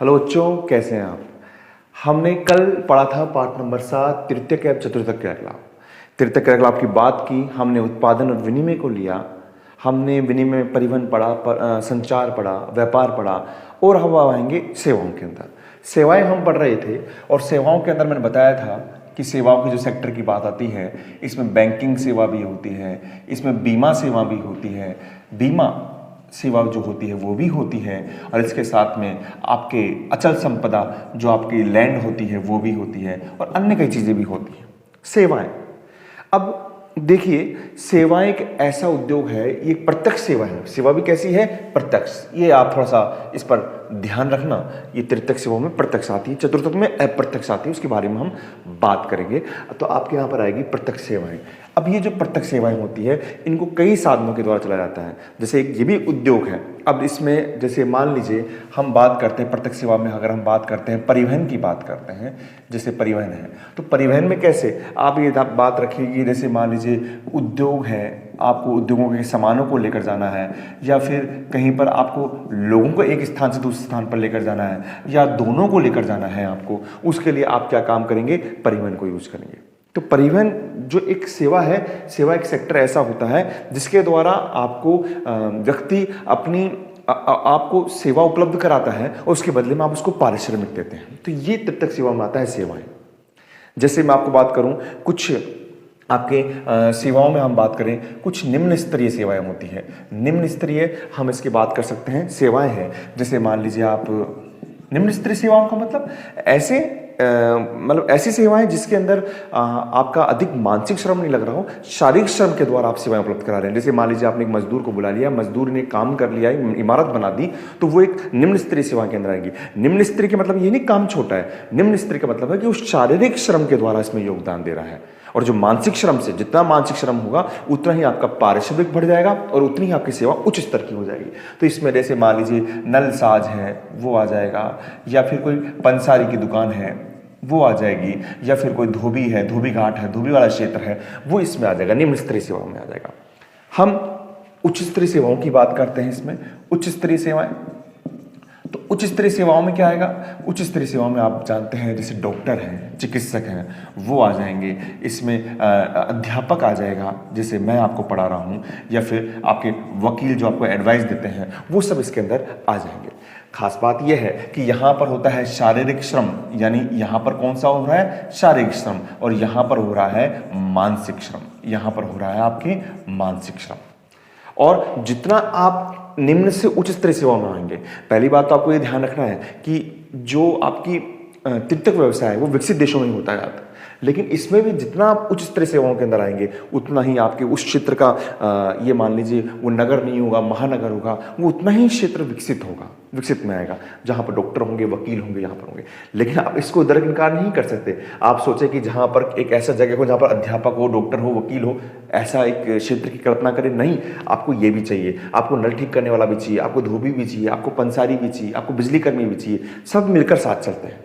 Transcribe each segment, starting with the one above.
Hello बच्चों, कैसे हैं आप। हमने कल पढ़ा था पाठ नंबर 7 तृतीयक एवं चतुर्थक क्रियाकलाप। तृतीयक क्रियाकलाप की बात की हमने, उत्पादन और विनिमय को लिया हमने, विनिमय परिवहन पढ़ा, संचार पढ़ा, व्यापार पढ़ा और हम आएंगे सेवाओं के अंदर। सेवाएं हम पढ़ रहे थे और सेवाओं के अंदर मैंने बताया था कि सेवाओं की जो सेक्टर की बात आती है, इसमें बैंकिंग सेवा भी होती है, इसमें बीमा सेवा भी होती है, बीमा सेवा जो होती है वो भी होती है, और इसके साथ में आपके अचल संपदा जो आपकी लैंड होती है वो भी होती है, और अन्य कई चीज़ें भी होती हैं। सेवाएं, अब देखिए, सेवाएं एक ऐसा उद्योग है, ये एक प्रत्यक्ष सेवा है। सेवा भी कैसी है? प्रत्यक्ष। ये आप थोड़ा सा इस पर ध्यान रखना। ये तृतीयक सेवाओं में प्रत्यक्ष आती है, चतुर्थक में अप्रत्यक्ष आती है, उसके बारे में हम बात करेंगे। तो आपके यहाँ पर आएगी प्रत्यक्ष सेवाएं। अब ये जो प्रत्यक्ष सेवाएं होती है, इनको कई साधनों के द्वारा चलाया जाता है। जैसे एक ये भी उद्योग है। अब इसमें जैसे मान लीजिए हम बात करते हैं प्रत्यक्ष सेवा में, अगर हम बात करते हैं परिवहन की बात करते हैं, जैसे परिवहन है, तो परिवहन में कैसे आप ये बात रखिए, जैसे मान लीजिए उद्योग है, आपको उद्योगों के सामानों को लेकर जाना है, या फिर कहीं पर आपको लोगों को एक स्थान से दूसरे स्थान पर लेकर जाना है, या दोनों को लेकर जाना है आपको, उसके लिए आप क्या काम करेंगे? परिवहन को यूज करेंगे। तो परिवहन जो एक सेवा है, सेवा एक सेक्टर ऐसा होता है जिसके द्वारा आपको व्यक्ति अपनी आपको सेवा उपलब्ध कराता है और उसके बदले में आप उसको पारिश्रमिक देते हैं। तो ये तृतीयक सेवा में आता है सेवाएं। जैसे मैं आपको बात करूं, कुछ आपके सेवाओं में हम बात करें, कुछ निम्न स्तरीय सेवाएं होती हैं। निम्न स्तरीय हम इसकी बात कर सकते हैं, सेवाएं हैं। जैसे मान लीजिए आप, निम्न स्तरीय सेवाओं का मतलब ऐसी सेवाएं जिसके अंदर आपका अधिक मानसिक श्रम नहीं लग रहा हो, शारीरिक श्रम के द्वारा आप सेवाएं उपलब्ध करा रहे हैं। जैसे मान लीजिए आपने एक मजदूर को बुला लिया, मजदूर ने काम कर लिया, इमारत बना दी, तो वो एक निम्न स्तरीय सेवा के अंदर आएगी। निम्न स्तरीय के मतलब ये नहीं काम छोटा है, निम्न स्तरीय का मतलब है कि उस शारीरिक श्रम के द्वारा इसमें योगदान दे रहा है। और जो मानसिक श्रम से, जितना मानसिक श्रम होगा उतना ही आपका पारिश्रमिक बढ़ जाएगा और उतनी ही आपकी सेवा उच्च स्तर की हो जाएगी। तो इसमें जैसे मान लीजिए नल साज है वो आ जाएगा, या फिर कोई पंसारी की दुकान है वो आ जाएगी, या फिर कोई धोबी है, धोबी घाट है, धोबी वाला क्षेत्र है, वो इसमें आ जाएगा, निम्न स्तरीय सेवाओं में आ जाएगा। हम उच्च स्तरीय सेवाओं की बात करते हैं। इसमें उच्च स्तरीय सेवाएं, तो उच्च स्तरीय सेवाओं में क्या आएगा? उच्च स्तरीय सेवाओं में आप जानते हैं जैसे डॉक्टर हैं, चिकित्सक हैं, वो आ जाएंगे। इसमें अध्यापक आ जाएगा, जैसे मैं आपको पढ़ा रहा हूँ, या फिर आपके वकील जो आपको एडवाइस देते हैं, वो सब इसके अंदर आ जाएंगे। खास बात यह है कि यहाँ पर होता है शारीरिक श्रम, यानी यहाँ पर कौन सा हो रहा है? शारीरिक श्रम, और यहाँ पर हो रहा है मानसिक श्रम, यहाँ पर हो रहा है आपके मानसिक श्रम। और जितना आप निम्न से उच्च स्तरीय सेवाओं में आएंगे, पहली बात तो आपको ये ध्यान रखना है कि जो आपकी तृतीयक व्यवसाय है वो विकसित देशों में ही होता है, लेकिन इसमें भी जितना आप उच्च स्तरीय सेवाओं के अंदर आएंगे उतना ही आपके उस क्षेत्र का, ये मान लीजिए वो नगर नहीं होगा, महानगर होगा, वो उतना ही क्षेत्र विकसित होगा, विकसित में आएगा, जहाँ पर डॉक्टर होंगे, वकील होंगे, यहाँ पर होंगे। लेकिन आप इसको दरकिनार नहीं कर सकते। आप सोचें कि जहाँ पर एक ऐसा जगह हो जहाँ पर अध्यापक हो, डॉक्टर हो, वकील हो, ऐसा एक क्षेत्र की कल्पना करें। नहीं, आपको ये भी चाहिए, आपको नल ठीक करने वाला भी चाहिए, आपको धोबी भी चाहिए, आपको पंसारी भी चाहिए, आपको बिजली कर्मी भी चाहिए, सब मिलकर साथ चलते हैं।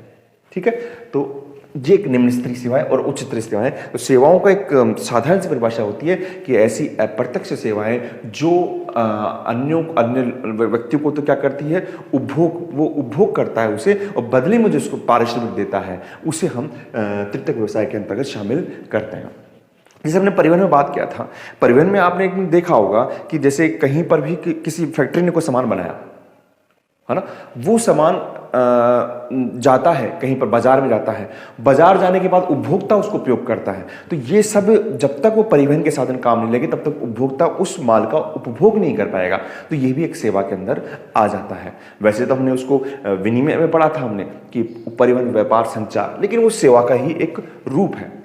ठीक है, तो ये एक निम्न स्तरीय सेवाएं और उच्च स्तरीय सेवाएं। तो सेवाओं का एक साधारण सी परिभाषा होती है कि ऐसी अप्रत्यक्ष सेवाएं जो अन्य व्यक्तियों को तो क्या करती है? वो उपभोग करता है उसे, और बदले में जो उसको पारिश्रमिक देता है उसे हम तृतीयक व्यवसाय के अंतर्गत शामिल करते हैं। जैसे हमने परिवहन में बात किया था, परिवहन में आपने एक दिन देखा होगा कि जैसे कहीं पर भी किसी फैक्ट्री ने कोई सामान बनाया है ना, वो सामान जाता है कहीं पर, बाजार में जाता है, बाजार जाने के बाद उपभोक्ता उसको उपयोग करता है। तो ये सब जब तक वो परिवहन के साधन काम नहीं लगे तब तक उपभोक्ता उस माल का उपभोग नहीं कर पाएगा। तो ये भी एक सेवा के अंदर आ जाता है। वैसे तो हमने उसको विनिमय में पढ़ा था हमने कि परिवहन, व्यापार, संचार, लेकिन वो सेवा का ही एक रूप है।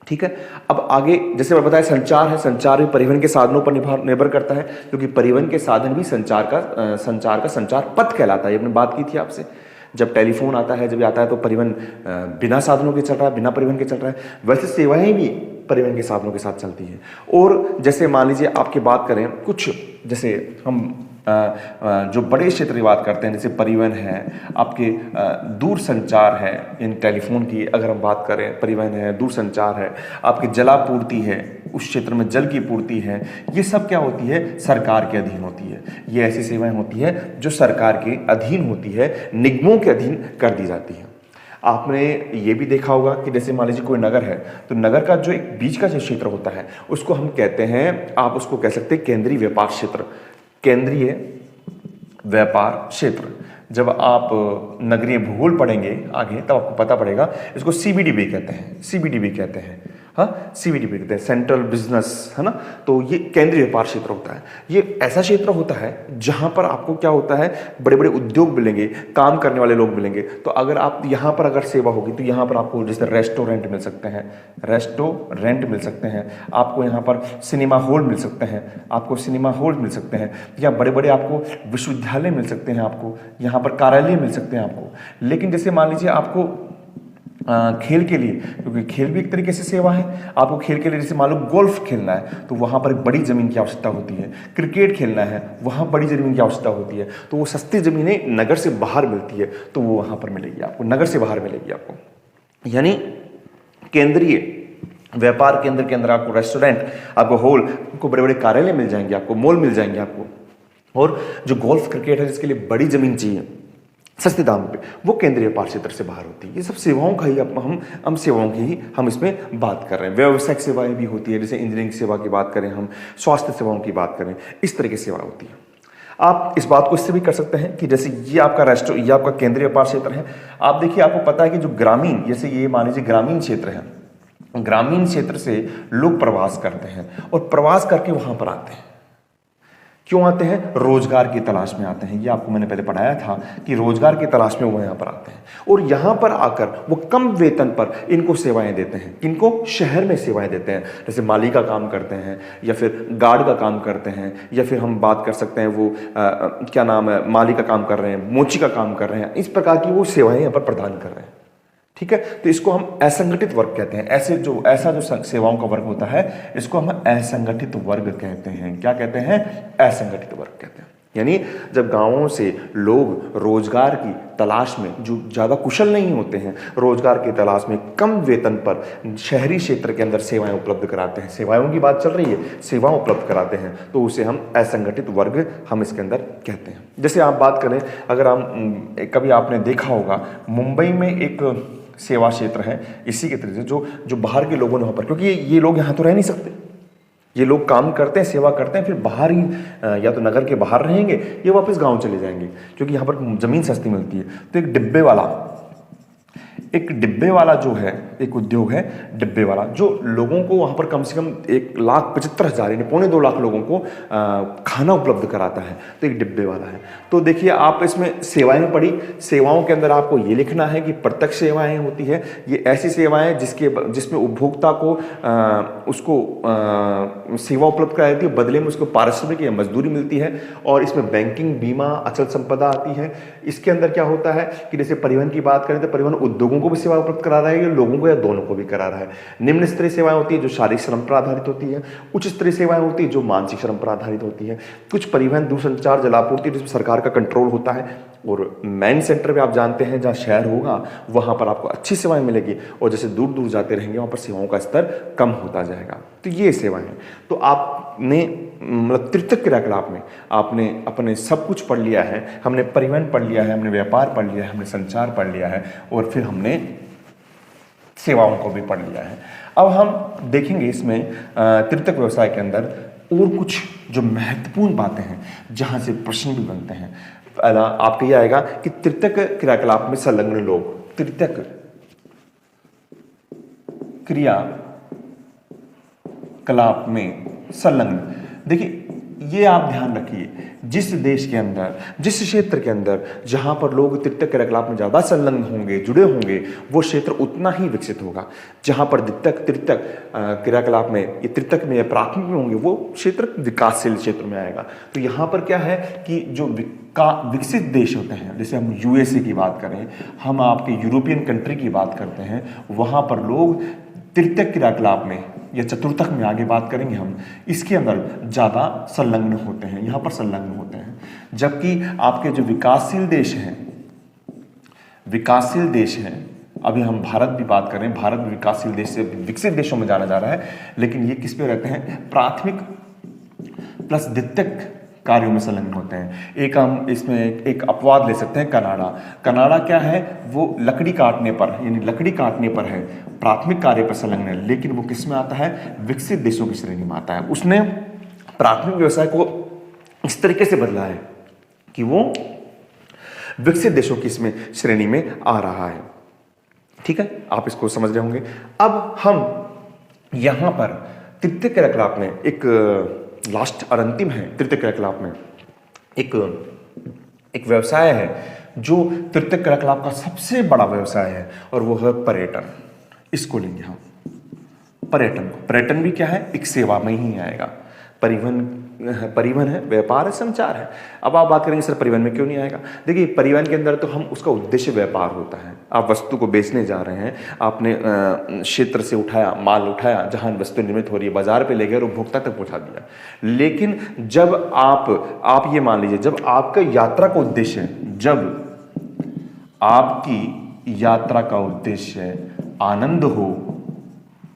ठीक है, अब आगे जैसे मैं बताया संचार है, संचार भी परिवहन के साधनों पर निर्भर करता है, क्योंकि परिवहन के साधन भी संचार का संचार पथ कहलाता है। ये हमने बात की थी आपसे। जब टेलीफोन आता है, जब आता है, तो परिवहन बिना साधनों के चल रहा है, बिना परिवहन के चल रहा है। वैसे सेवाएं भी परिवहन के साधनों के साथ चलती हैं। और जैसे मान लीजिए आपकी बात करें, कुछ जैसे हम जो बड़े क्षेत्र की बात करते हैं, जैसे परिवहन है, आपके दूर संचार है, इन टेलीफोन की अगर हम बात करें, परिवहन है, दूर संचार है, आपकी जलापूर्ति है, उस क्षेत्र में जल की पूर्ति है, ये सब क्या होती है, सरकार के अधीन होती है। ये ऐसी सेवाएं होती है जो सरकार के अधीन होती है, निगमों के अधीन कर दी जाती है। आपने ये भी देखा होगा कि जैसे मान लीजिए कोई नगर है, तो नगर का जो एक बीच का जो क्षेत्र होता है उसको हम कहते हैं, आप उसको कह सकते हैं केंद्रीय व्यापार क्षेत्र। केंद्रीय व्यापार क्षेत्र, जब आप नगरीय भूगोल पढ़ेंगे आगे तब आपको पता पड़ेगा, इसको सीबीडी भी कहते हैं, सीबीडी भी कहते हैं, हाँ सीबीडी भी कहते हैं, सेंट्रल बिजनेस, है ना। तो ये केंद्रीय व्यापार क्षेत्र होता है। ये ऐसा क्षेत्र होता है जहां पर आपको क्या होता है, बड़े बड़े उद्योग मिलेंगे, काम करने वाले लोग मिलेंगे। तो अगर आप यहाँ पर अगर सेवा होगी तो यहाँ पर आपको जैसे रेस्टोरेंट मिल सकते हैं, रेस्टोरेंट मिल सकते हैं, आपको यहाँ पर सिनेमा हॉल मिल सकते हैं, आपको सिनेमा हॉल मिल सकते हैं, या बड़े बड़े आपको विश्वविद्यालय मिल सकते हैं, आपको यहाँ पर कार्यालय मिल सकते हैं आपको। लेकिन जैसे मान लीजिए आपको खेल के लिए, क्योंकि खेल भी एक तरीके से सेवा है, आपको खेल के लिए जैसे मान लो गोल्फ खेलना है तो वहाँ पर बड़ी ज़मीन की आवश्यकता होती है, क्रिकेट खेलना है वहाँ बड़ी ज़मीन की आवश्यकता होती है, तो वो सस्ती ज़मीनें नगर से बाहर मिलती है, तो वो वहाँ पर मिलेगी आपको, नगर से बाहर मिलेगी आपको। यानी केंद्रीय व्यापार केंद्र के अंदर आपको रेस्टोरेंट, आपको हॉल, आपको बड़े बड़े कार्यालय मिल जाएंगे, आपको मॉल मिल जाएंगे आपको। और जो गोल्फ क्रिकेट है जिसके लिए बड़ी ज़मीन चाहिए सस्ते दाम पे, वो केंद्रीय व्यापार क्षेत्र से बाहर होती है। ये सब सेवाओं का ही हम सेवाओं की ही हम इसमें बात कर रहे हैं। व्यावसायिक सेवाएं भी होती है, जैसे इंजीनियरिंग सेवा की बात करें, हम स्वास्थ्य सेवाओं की बात करें, इस तरह की सेवा होती है। आप इस बात को इससे भी कर सकते हैं कि जैसे ये आपका केंद्रीय व्यापार क्षेत्र है। आप देखिए, आपको पता है कि जो ग्रामीण, जैसे ये मान लीजिए ग्रामीण क्षेत्र है, ग्रामीण क्षेत्र से लोग प्रवास करते हैं और प्रवास करके वहां पर आते हैं। क्यों आते हैं? रोजगार की तलाश में आते हैं। ये आपको मैंने पहले पढ़ाया था कि रोजगार की तलाश में वो यहाँ पर आते हैं और यहाँ पर आकर वो कम वेतन पर इनको सेवाएं देते हैं। किनको? शहर में सेवाएं देते हैं। जैसे माली का काम करते हैं या फिर गार्ड का काम करते हैं, या फिर हम बात कर सकते हैं वो क्या नाम है, माली का काम कर रहे हैं, मोची का काम कर रहे हैं। इस प्रकार की वो सेवाएं यहाँ पर प्रदान कर रहे हैं। ठीक है, तो इसको हम असंगठित वर्ग कहते हैं। ऐसा जो सेवाओं का वर्ग होता है इसको हम असंगठित वर्ग कहते हैं। क्या कहते हैं? असंगठित वर्ग कहते हैं। यानी जब गांवों से लोग रोजगार की तलाश में, जो ज़्यादा कुशल नहीं होते हैं, रोजगार की तलाश में कम वेतन पर शहरी क्षेत्र के अंदर सेवाएं उपलब्ध कराते हैं, सेवाओं की बात चल रही है, सेवाएं उपलब्ध कराते हैं, तो उसे हम असंगठित वर्ग हम इसके अंदर कहते हैं। जैसे आप बात करें, अगर हम कभी आपने देखा होगा मुंबई में एक सेवा क्षेत्र है इसी के तरीके से, जो बाहर के लोगों ने वहाँ पर, क्योंकि ये लोग यहाँ तो रह नहीं सकते, ये लोग काम करते हैं, सेवा करते हैं, फिर बाहर ही या तो नगर के बाहर रहेंगे या वापस गांव चले जाएंगे, क्योंकि यहाँ पर ज़मीन सस्ती मिलती है। तो एक डिब्बे वाला जो है, एक उद्योग है डिब्बे वाला, जो लोगों को वहाँ पर कम से कम 1,75,000 यानी 2.25 लाख लोगों को खाना उपलब्ध कराता है, तो एक डिब्बे वाला है। तो देखिए, आप इसमें सेवाएं पढ़ी, सेवाओं के अंदर आपको ये लिखना है कि प्रत्यक्ष सेवाएं होती है, ये ऐसी सेवाएं जिसमें उपभोक्ता को उसको सेवा उपलब्ध कराई जाती है, बदले में उसको पारिश्रमिक या मजदूरी मिलती है, और इसमें बैंकिंग, बीमा, अचल संपदा आती है। इसके अंदर क्या होता है कि जैसे परिवहन की बात करें तो परिवहन उद्योगों को भी सेवा उपलब्ध करा रहा है, या लोगों को, या दोनों को भी करा रहा है। निम्न स्तरीय सेवाएं होती है जो शारीरिक श्रम पर आधारित होती है, उच्च स्तरीय सेवाएं होती है जो मानसिक श्रम पर आधारित होती है। कुछ परिवहन, दूरसंचार, जलापूर्ति जिसमें सरकार का कंट्रोल होता है, और मेन सेंटर पे आप जानते हैं जहाँ शहर होगा वहाँ पर आपको अच्छी सेवाएं मिलेगी, और जैसे दूर दूर जाते रहेंगे वहाँ पर सेवाओं का स्तर कम होता जाएगा। तो ये सेवाएं हैं। तो आपने मतलब तृतीयक क्रियाकलाप में आपने अपने सब कुछ पढ़ लिया है। हमने परिवहन पढ़ लिया है, हमने व्यापार पढ़ लिया है, हमने संचार पढ़ लिया है, और फिर हमने सेवाओं को भी पढ़ लिया है। अब हम देखेंगे इसमें तृतीयक व्यवसाय के अंदर और कुछ जो महत्वपूर्ण बातें हैं जहाँ से प्रश्न भी बनते हैं। आपको यह आएगा कि तृतीयक क्रियाकलाप में संलग्न लोग, तृतीयक क्रियाकलाप में संलग्न, देखिए ये आप ध्यान रखिए, जिस देश के अंदर, जिस क्षेत्र के अंदर जहां पर लोग तृतीयक क्रियाकलाप में ज्यादा संलग्न होंगे, जुड़े होंगे, वो क्षेत्र उतना ही विकसित होगा। जहां पर तृतीयक क्रियाकलाप में, ये तृतीयक में या प्राथमिक में होंगे, वो क्षेत्र विकासशील क्षेत्र में आएगा। तो यहाँ पर क्या है कि जो विकसित देश होते हैं, जैसे हम यूएसए की बात करें, हम आपके यूरोपियन कंट्री की बात करते हैं, वहां पर लोग तृतीयक क्रियाकलाप में या चतुर्थक में, आगे बात करेंगे हम, इसके अंदर ज़्यादा संलग्न होते हैं, यहाँ पर संलग्न होते हैं। जबकि आपके जो विकासशील देश हैं, अभी हम भारत भी बात कर रहे हैं, भारत भी विकासशील देश से विकसित देशों में जाना जा रहा है, लेकिन ये किस पे रहते हैं? प्राथमिक प्लस द्वितीयक कार्यों में संलग्न होते हैं। एक हम इसमें एक अपवाद ले सकते हैं, कनाडा। कनाडा क्या है? वो लकड़ी काटने पर, यानी लकड़ी काटने पर है, प्राथमिक कार्य पर संलग्न है, लेकिन वो किस में आता है? विकसित देशों की श्रेणी में आता है। उसने प्राथमिक व्यवसाय को इस तरीके से बदला है कि वो विकसित देशों की इसमें श्रेणी में आ रहा है। ठीक है, आप इसको समझ रहे होंगे। अब हम यहां पर तृतीय क्रियाकलाप में एक लास्ट और अंतिम है, तृतीय क्रियाकलाप में एक व्यवसाय है जो तृतीय क्रियाकलाप का सबसे बड़ा व्यवसाय है, और वो है पर्यटन। इसको लेंगे हम पर्यटन को। पर्यटन भी क्या है? एक सेवा में ही आएगा। परिवहन है, व्यापार है, संचार है। अब आप बात करेंगे सर परिवहन में क्यों नहीं आएगा? देखिए, परिवहन के अंदर तो हम उसका उद्देश्य व्यापार होता है। आप वस्तु को बेचने जा रहे हैं, आपने क्षेत्र से उठाया, माल उठाया, जहां वस्तु निर्मित हो रही है, बाजार पे ले गए और उपभोक्ता तक पहुंचा दिया। लेकिन जब आप ये मान लीजिए, जब आपका यात्रा का उद्देश्य, जब आपकी यात्रा का उद्देश्य आनंद हो,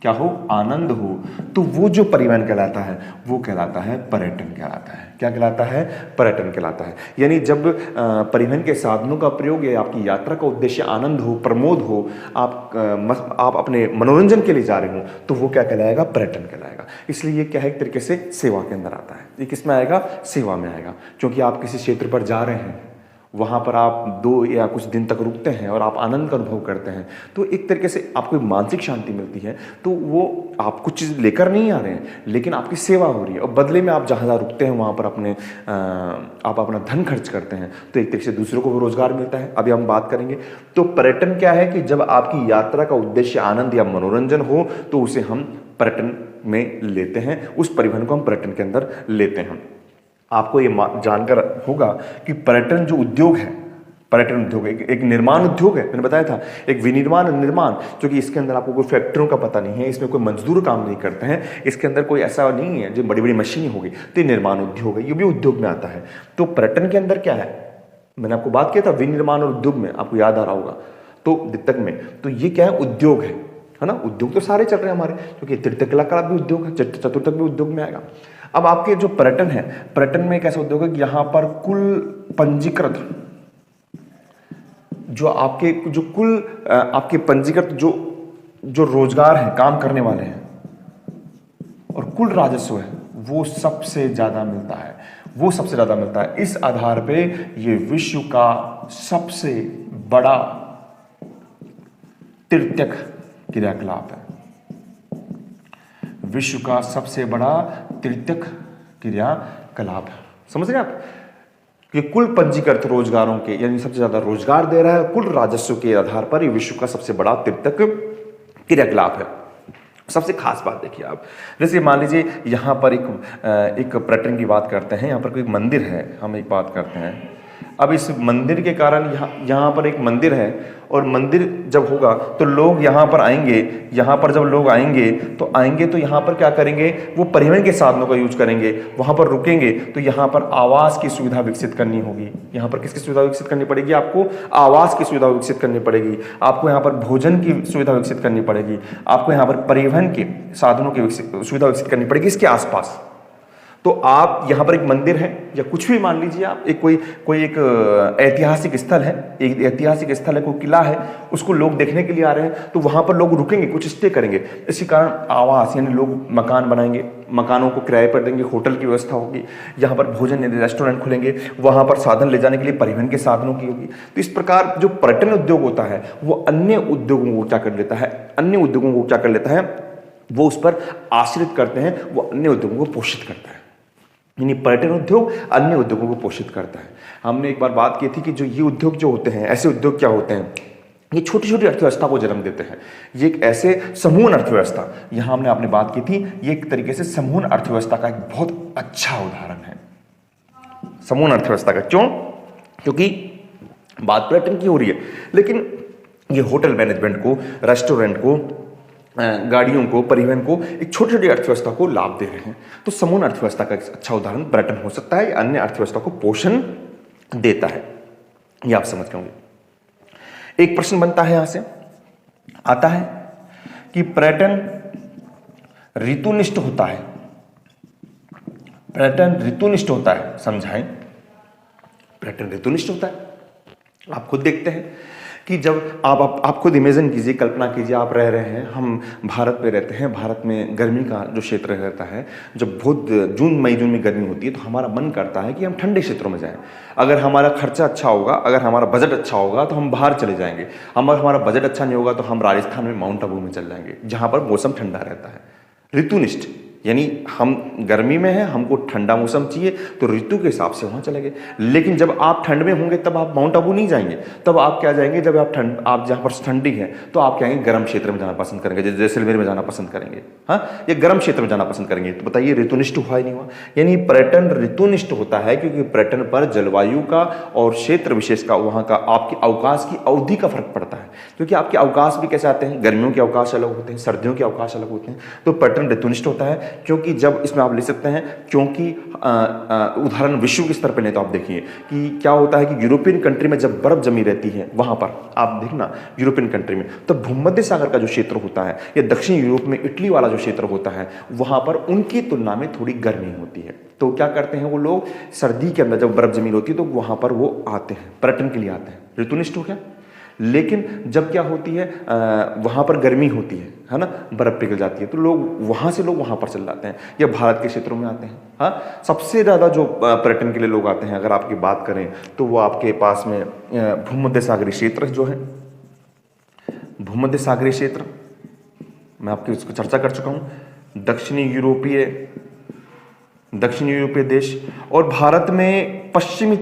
क्या हो? आनंद हो, तो वो जो परिवहन कहलाता है वो कहलाता है पर्यटन कहलाता है। क्या कहलाता है? पर्यटन कहलाता है। यानी जब परिवहन के साधनों का प्रयोग है, आपकी यात्रा का उद्देश्य आनंद हो, प्रमोद हो, आप अपने मनोरंजन के लिए जा रहे हो, तो वो क्या कहलाएगा? पर्यटन कहलाएगा। इसलिए ये क्या है? एक तरीके से सेवा के अंदर आता है। ये किस में आएगा? सेवा में आएगा। क्योंकि आप किसी क्षेत्र पर जा रहे हैं, वहाँ पर आप 2 या कुछ दिन तक रुकते हैं और आप आनंद का अनुभव करते हैं, तो एक तरीके से आपको मानसिक शांति मिलती है। तो वो आप कुछ चीज़ लेकर नहीं आ रहे हैं, लेकिन आपकी सेवा हो रही है, और बदले में आप जहाँ रुकते हैं वहाँ पर आप अपना धन खर्च करते हैं, तो एक तरीके से दूसरों को भी रोजगार मिलता है। अभी हम बात करेंगे। तो पर्यटन क्या है कि जब आपकी यात्रा का उद्देश्य आनंद या मनोरंजन हो, तो उसे हम पर्यटन में लेते हैं, उस परिवहन को हम पर्यटन के अंदर लेते हैं। आपको ये जानकर होगा कि पर्यटन जो उद्योग है, पर्यटन उद्योग एक निर्माण उद्योग है। मैंने बताया था, एक विनिर्माण निर्माण, क्योंकि इसके अंदर आपको कोई फैक्ट्रियों का पता नहीं है, इसमें कोई मजदूर काम नहीं करते हैं, इसके अंदर कोई ऐसा नहीं है जो बड़ी बड़ी मशीनें होगी, तो ये निर्माण उद्योग है, ये भी उद्योग में आता है। तो पर्यटन के अंदर क्या है? मैंने आपको बात किया था विनिर्माण और उद्योग में, आपको याद आ रहा होगा। तो द्वितीयक में तो ये क्या है? उद्योग है ना। उद्योग तो सारे चल रहे हैं हमारे, क्योंकि तृतीय क्रियाकलाप भी उद्योग है, चतुर्थक भी उद्योग में आएगा। अब आपके जो पर्यटन है, पर्यटन में एक ऐसा उद्योग है कि यहां पर कुल पंजीकृत आपके पंजीकृत जो रोजगार है, काम करने वाले हैं, और कुल राजस्व है, वो सबसे ज्यादा मिलता है। इस आधार पे ये विश्व का सबसे बड़ा तृतीयक क्रियाकलाप है। विश्व का सबसे बड़ा तृतीयक क्रियाकलाप है। समझ रहे आप? कि कुल पंजीकृत रोजगारों के, यानी सबसे ज्यादा रोजगार दे रहा है, कुल राजस्व के आधार पर ये विश्व का सबसे बड़ा तृतीयक क्रियाकलाप है। सबसे खास बात देखिए आप, जैसे मान लीजिए यहां पर एक पर्यटन की बात करते हैं, यहां पर कोई मंदिर है, हम एक बात करते हैं। अब इस मंदिर के कारण यहाँ पर एक मंदिर है, और मंदिर जब होगा तो लोग यहाँ पर आएंगे। यहाँ पर जब लोग आएंगे तो यहाँ पर क्या करेंगे? वो परिवहन के साधनों का यूज करेंगे, वहाँ पर रुकेंगे, तो यहाँ पर आवास की सुविधा विकसित करनी होगी। यहाँ पर किसकी सुविधा विकसित करनी पड़ेगी? आपको आवास की सुविधा विकसित करनी पड़ेगी, आपको यहाँ पर भोजन की सुविधा विकसित करनी पड़ेगी, आपको यहाँ पर परिवहन के साधनों की सुविधा विकसित करनी पड़ेगी इसके आसपास। तो आप यहाँ पर एक मंदिर है या कुछ भी मान लीजिए आप, एक ऐतिहासिक स्थल है, कोई किला है, उसको लोग देखने के लिए आ रहे हैं, तो वहाँ पर लोग रुकेंगे, कुछ स्टे करेंगे। इसी कारण आवास, यानी लोग मकान बनाएंगे, मकानों को किराए पर देंगे, होटल की व्यवस्था होगी, यहाँ पर भोजन यानी रेस्टोरेंट खुलेंगे, वहाँ पर साधन ले जाने के लिए परिवहन के साधनों की होगी। तो इस प्रकार जो पर्यटन उद्योग होता है वो अन्य उद्योगों को क्या कर लेता है, वो उस पर आश्रित करते हैं, वो अन्य उद्योगों को पोषित करता है। यानी पर्यटन उद्योग अन्य उद्योगों को पोषित करता है। हमने एक बार बात की थी कि जो ये उद्योग जो होते हैं, ऐसे उद्योग क्या होते हैं? ये छोटी छोटी अर्थव्यवस्था को जन्म देते हैं। ये एक ऐसे समूह अर्थव्यवस्था, यहां हमने बात की थी, ये एक तरीके से समूह अर्थव्यवस्था का एक बहुत अच्छा उदाहरण है। समूह अर्थव्यवस्था का क्यों? क्योंकि बात पर्यटन की हो रही है, लेकिन ये होटल मैनेजमेंट को, रेस्टोरेंट को, गाड़ियों को, परिवहन को, एक छोटी छोटी अर्थव्यवस्था को लाभ दे रहे हैं। तो समूह अर्थव्यवस्था का एक अच्छा उदाहरण पर्यटन हो सकता है, अन्य अर्थव्यवस्था को पोषण देता है। ये आप समझ गए होंगे। एक प्रश्न बनता है यहां से आता है कि पर्यटन ऋतुनिष्ठ होता है। पर्यटन ऋतुनिष्ठ होता है, समझाएं। पर्यटन ऋतुनिष्ठ होता है। आप खुद देखते हैं कि जब आप खुद इमेजिन कीजिए, कल्पना कीजिए, आप रह रहे हैं, हम भारत में रहते हैं, भारत में गर्मी का जो क्षेत्र रहता है, जब बहुत मई जून में गर्मी होती है तो हमारा मन करता है कि हम ठंडे क्षेत्रों में जाएं। अगर हमारा खर्चा अच्छा होगा, अगर हमारा बजट अच्छा होगा तो हम बाहर चले जाएंगे। हमारा बजट अच्छा नहीं होगा तो हम राजस्थान में माउंट आबू में चल जाएंगे, जहां पर मौसम ठंडा रहता है। ऋतुनिष्ठ यानी हम गर्मी में हैं, हमको ठंडा मौसम चाहिए तो ऋतु के हिसाब से वहां चले गए। लेकिन जब आप ठंड में होंगे तब आप माउंट आबू नहीं जाएंगे, तब आप क्या जाएंगे, जब आप जहां पर ठंडी है तो आप क्या आएंगे, गर्म क्षेत्र में जाना पसंद करेंगे, जैसे जैसलमेर में जाना पसंद करेंगे, हाँ, ये गर्म क्षेत्र में जाना पसंद करेंगे। तो बताइए ऋतुनिष्ठ हुआ ही नहीं हुआ? यानी पर्यटन ऋतुनिष्ठ होता है क्योंकि पर्यटन पर जलवायु का और क्षेत्र विशेष का, वहां का आपके अवकाश की अवधि का फर्क पड़ता है। क्योंकि आपके अवकाश भी कैसे आते हैं, गर्मियों के अवकाश अलग होते हैं, सर्दियों के अवकाश अलग होते हैं। तो पर्यटन ऋतुनिष्ठ होता है क्योंकि जब इसमें आप ले सकते हैं, क्योंकि उदाहरण विश्व के स्तर पर नहीं तो आप देखिए कि क्या होता है कि यूरोपियन कंट्री में जब बर्फ जमी रहती है, वहां पर आप देखना यूरोपियन कंट्री में, तो भूमध्य सागर का जो क्षेत्र होता है या दक्षिण यूरोप में इटली वाला जो क्षेत्र होता है, वहां पर उनकी तुलना में थोड़ी गर्मी होती है। तो क्या करते हैं वो लोग, सर्दी के अंदर जब बर्फ जमीन होती है तो वहां पर वो आते हैं, पर्यटन के लिए आते हैं। ऋतुनिष्ठ हो गया। लेकिन जब क्या होती है, वहां पर गर्मी होती है ना, बर्फ पिघल जाती है, तो लोग वहां पर चल जाते हैं या भारत के क्षेत्रों में आते हैं। हाँ, सबसे ज्यादा जो पर्यटन के लिए लोग आते हैं, अगर आपकी बात करें तो वो आपके पास में भूमध्य सागरीय क्षेत्र जो है, भूमध्य सागरीय क्षेत्र, मैं आपकी उसको चर्चा कर चुका हूं। दक्षिणी यूरोपीय देश और भारत में पश्चिमी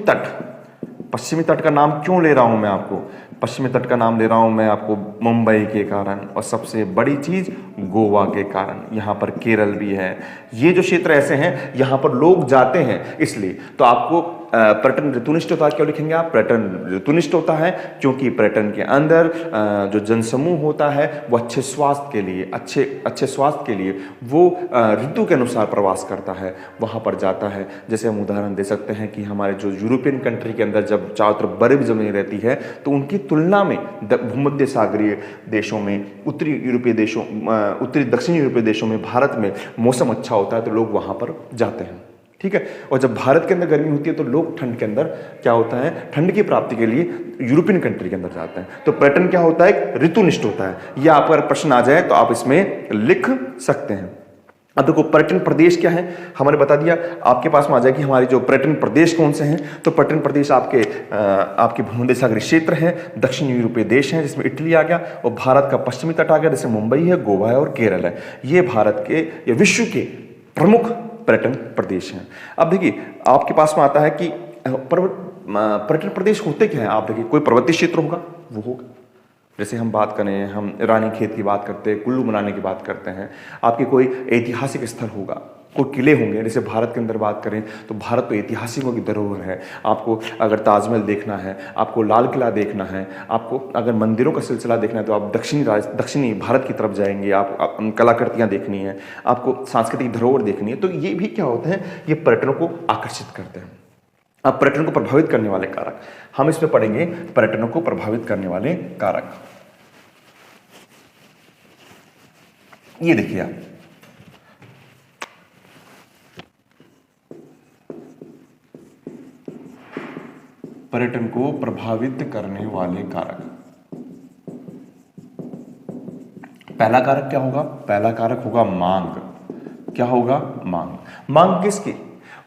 तट का नाम क्यों ले रहा हूं मैं आपको? पश्चिमी तट का नाम ले रहा हूं मैं आपको मुंबई के कारण, और सबसे बड़ी चीज गोवा के कारण। यहां पर केरल भी है। ये जो क्षेत्र ऐसे हैं यहां पर लोग जाते हैं, इसलिए तो आपको पर्यटन ऋतुनिष्ठ होता है। क्यों लिखेंगे आप? पर्यटन ऋतुनिष्ठ होता है क्योंकि पर्यटन के अंदर जो जनसमूह होता है वो अच्छे स्वास्थ्य के लिए वो ऋतु के अनुसार प्रवास करता है, वहां पर जाता है। जैसे हम उदाहरण दे सकते हैं कि हमारे जो यूरोपियन कंट्री के अंदर जब चारों तरफ बर्फ जमी रहती है तो उनकी तुलना में भूमध्य सागरीय देशों में, उत्तरी दक्षिणी यूरोपीय देशों में, भारत में मौसम अच्छा होता है तो लोग वहां पर जाते हैं। ठीक है। और जब भारत के अंदर गर्मी होती है तो लोग ठंड के अंदर क्या होता है, ठंड की प्राप्ति के लिए यूरोपियन कंट्री के अंदर जाते हैं। तो पर्यटन क्या होता है, ऋतुनिष्ठ होता है। यह आप अगर प्रश्न आ जाए तो आप इसमें लिख सकते हैं। अब देखो पर्यटन प्रदेश क्या है, हमारे बता दिया। आपके पास में आ जाए कि हमारे जो पर्यटन प्रदेश कौन से हैं, तो पर्यटन प्रदेश आपके भूमध्य सागरीय क्षेत्र है, दक्षिण यूरोपीय देश हैं जिसमें इटली आ गया, और भारत का पश्चिमी तट आ गया जैसे मुंबई है, गोवा है और केरल है। ये भारत के या विश्व के प्रमुख पर्यटन प्रदेश हैं। अब देखिए आपके पास में आता है कि पर्यटन प्रदेश होते क्या है। आप देखिए कोई पर्वतीय क्षेत्र होगा, वो होगा, जैसे हम बात करें, हम रानीखेत की बात करते हैं, कुल्लू मनाली की बात करते हैं। आपके कोई ऐतिहासिक स्थल होगा, कोई किले होंगे। जैसे भारत के अंदर बात करें तो भारत तो ऐतिहासिकों की धरोहर है। आपको अगर ताजमहल देखना है, आपको लाल किला देखना है, आपको अगर मंदिरों का सिलसिला देखना है तो आप दक्षिणी भारत की तरफ जाएंगे। आप कलाकृतियाँ देखनी है, आपको सांस्कृतिक धरोहर देखनी है। तो ये भी क्या होते हैं, ये पर्यटनों को आकर्षित करते हैं। अब पर्यटन को प्रभावित करने वाले कारक हम इसमें पढ़ेंगे। पर्यटनों को प्रभावित करने वाले कारक ये देखिए आप, पर्यटन को प्रभावित करने वाले कारक। पहला कारक क्या होगा? पहला कारक होगा मांग। क्या होगा? मांग। मांग किसकी?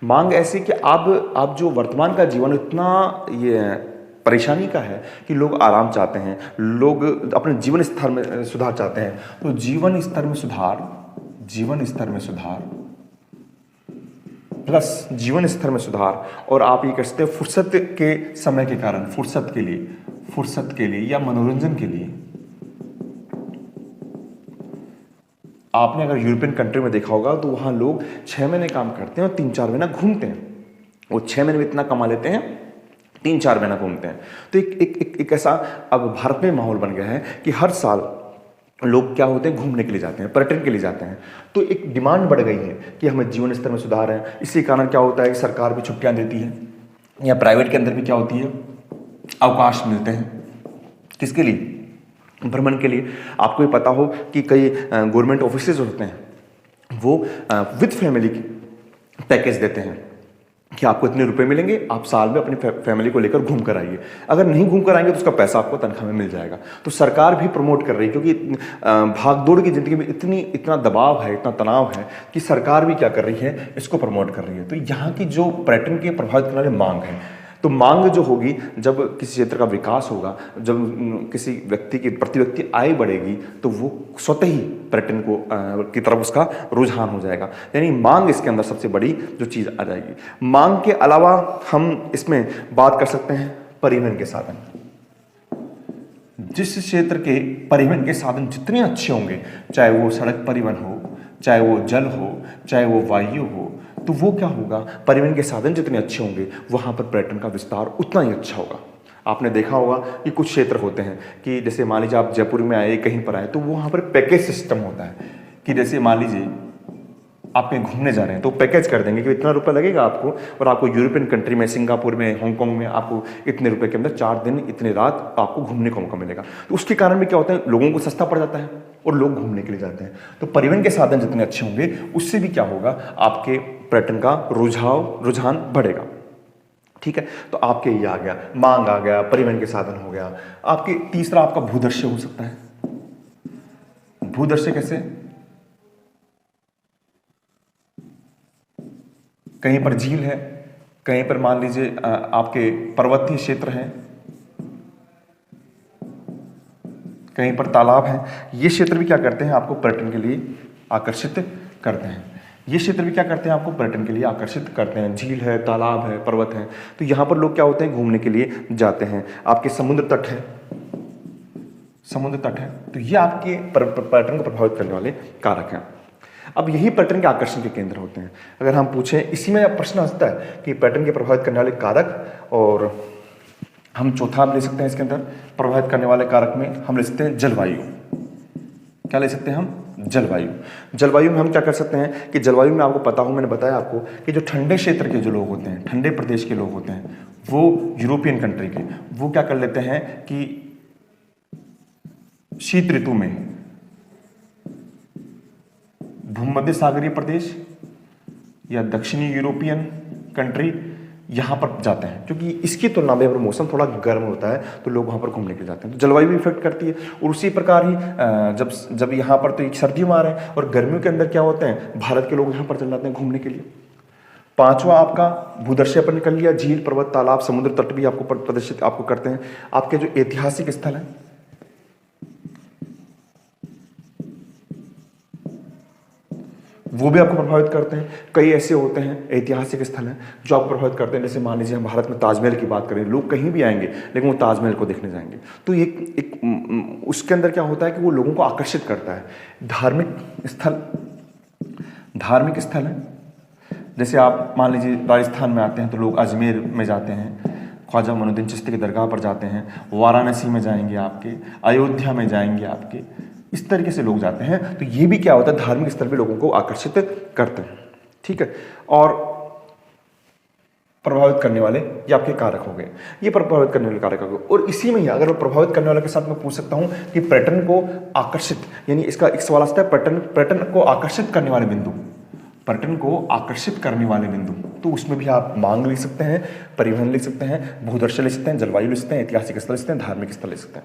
मांग ऐसी कि अब जो वर्तमान का जीवन इतना ये परेशानी का है कि लोग आराम चाहते हैं, लोग अपने जीवन स्तर में सुधार चाहते हैं। तो जीवन स्तर में सुधार प्लस जीवन स्तर में सुधार, और आप ये कह सकते हैं फुर्सत के समय के कारण, फुर्सत के लिए या मनोरंजन के लिए। आपने अगर यूरोपियन कंट्री में देखा होगा तो वहां लोग 6 महीने काम करते हैं और 3-4 महीना घूमते हैं। वो 6 महीने में इतना कमा लेते हैं, 3-4 महीना घूमते हैं। तो एक ऐसा अब भारत में माहौल बन गया है कि हर साल लोग क्या होते हैं, घूमने के लिए जाते हैं, पर्यटन के लिए जाते हैं। तो एक डिमांड बढ़ गई है कि हमें जीवन स्तर में सुधार है। इसी कारण क्या होता है कि सरकार भी छुट्टियां देती है, या प्राइवेट के अंदर भी क्या होती है, अवकाश मिलते हैं। किसके लिए? भ्रमण के लिए। आपको ये पता हो कि कई गवर्नमेंट ऑफिसेज होते हैं वो विद फैमिली पैकेज देते हैं कि आपको इतने रुपए मिलेंगे, आप साल में अपनी फैमिली को लेकर घूम कर आइए। अगर नहीं घूम कर आएंगे तो उसका पैसा आपको तनख्वाह में मिल जाएगा। तो सरकार भी प्रमोट कर रही है, क्योंकि भागदौड़ की जिंदगी में इतना दबाव है, इतना तनाव है कि सरकार भी क्या कर रही है, इसको प्रमोट कर रही है। तो यहाँ की जो पर्यटन के प्रभावित करने वाली मांग है, तो मांग जो होगी, जब किसी क्षेत्र का विकास होगा, जब किसी व्यक्ति की प्रति व्यक्ति आय बढ़ेगी, तो वो स्वतः ही पर्यटन को की तरफ उसका रुझान हो जाएगा। यानी मांग इसके अंदर सबसे बड़ी जो चीज़ आ जाएगी। मांग के अलावा हम इसमें बात कर सकते हैं परिवहन के साधन। जिस क्षेत्र के परिवहन के साधन जितने अच्छे होंगे, चाहे वो सड़क परिवहन हो, चाहे वो जल हो, चाहे वो वायु हो, तो वो क्या होगा, परिवहन के साधन जितने अच्छे होंगे वहाँ पर पर्यटन का विस्तार उतना ही अच्छा होगा। आपने देखा होगा कि कुछ क्षेत्र होते हैं कि जैसे मान लीजिए आप जयपुर में आए, कहीं पर आए, तो वहाँ पर पैकेज सिस्टम होता है कि जैसे मान लीजिए आप कहीं घूमने जा रहे हैं तो पैकेज कर देंगे कि इतना रुपया लगेगा आपको, और आपको यूरोपियन कंट्री में, सिंगापुर में, हांगकांग में आपको इतने रुपए के अंदर 4 दिन इतने रात आपको घूमने का मौका मिलेगा। तो उसके कारण भी क्या होता है, लोगों को सस्ता पड़ जाता है और लोग घूमने के लिए जाते हैं। तो परिवहन के साधन जितने अच्छे होंगे उससे भी क्या होगा, आपके पर्यटन का रुझान बढ़ेगा। ठीक है, तो आपके ये आ गया, मांग आ गया, परिवहन के साधन हो गया। आपके तीसरा आपका भूदृश्य हो सकता है। भूदृश्य कैसे, कहीं पर झील है, कहीं पर मान लीजिए आपके पर्वतीय क्षेत्र हैं, कहीं पर तालाब हैं। ये क्षेत्र भी क्या करते हैं, आपको पर्यटन के लिए आकर्षित करते हैं। ये क्षेत्र भी क्या करते हैं, आपको पर्यटन के लिए आकर्षित करते हैं। झील है, तालाब है, पर्वत है, तो यहाँ पर लोग क्या होते हैं, घूमने के लिए जाते हैं। आपके समुद्र तट है, तो ये आपके पर्यटन को प्रभावित करने वाले कारक हैं। अब यही पर्यटन के आकर्षण के केंद्र होते हैं। अगर हम पूछें, इसी में प्रश्न आता है कि पर्यटन के प्रभावित करने वाले कारक, और हम चौथा ले सकते हैं इसके अंदर प्रभावित करने वाले कारक में हम ले सकते हैं जलवायु। क्या ले सकते हैं हम, जलवायु। जलवायु में हम क्या कर सकते हैं कि जलवायु में आपको पता हो, मैंने बताया आपको कि जो ठंडे क्षेत्र के जो लोग होते हैं, ठंडे प्रदेश के लोग होते हैं, वो यूरोपियन कंट्री के, वो क्या कर लेते हैं कि शीत ऋतु में भूमध्य सागरीय प्रदेश या दक्षिणी यूरोपियन कंट्री यहाँ पर जाते हैं, क्योंकि इसकी तुलना में मौसम थोड़ा गर्म होता है, तो लोग वहाँ पर घूमने के लिए जाते हैं। तो जलवायु भी इफेक्ट करती है। और उसी प्रकार ही जब यहाँ पर तो एक सर्दियों में आ रहे हैं, और गर्मियों के अंदर क्या होते हैं, भारत के लोग यहाँ पर चल जाते हैं घूमने के लिए। पांचवा आपका भूदृश्य पर निकल लिया, झील, पर्वत, तालाब, समुद्र तट भी आपको प्रदर्शित आपको करते हैं। आपके जो ऐतिहासिक स्थल हैं, वो भी आपको प्रभावित करते हैं। कई ऐसे होते हैं ऐतिहासिक स्थल हैं जो आपको प्रभावित करते हैं। जैसे मान लीजिए हम भारत में ताजमहल की बात करें, लोग कहीं भी आएंगे लेकिन वो ताजमहल को देखने जाएंगे। तो एक उसके अंदर क्या होता है कि वो लोगों को आकर्षित करता है। धार्मिक स्थल है, जैसे आप मान लीजिए राजस्थान में आते हैं तो लोग अजमेर में जाते हैं, ख्वाजा मोइनुद्दीन चिश्ती की दरगाह पर जाते हैं, वाराणसी में जाएंगे आपके, अयोध्या में जाएंगे आपके, इस तरीके से लोग जाते हैं। तो ये भी क्या होता है, धार्मिक स्थल पे लोगों को आकर्षित करते हैं। ठीक है, और प्रभावित करने वाले ये आपके कारक हो गए, ये प्रभावित करने वाले कारक हो गए। और इसी में ही अगर मैं प्रभावित करने वाले के साथ मैं पूछ सकता हूं कि पर्यटन को आकर्षित, यानी इसका एक सवाल आता है, पर्यटन को आकर्षित करने वाले बिंदु, पर्यटन को आकर्षित करने वाले बिंदु, तो उसमें भी आप मांग लिख सकते हैं, परिवहन लिख सकते हैं, भूदृश्य लिख सकते हैं, जलवायु लिख सकते हैं, ऐतिहासिक स्थल लिख सकते हैं, धार्मिक स्थल लिख सकते हैं।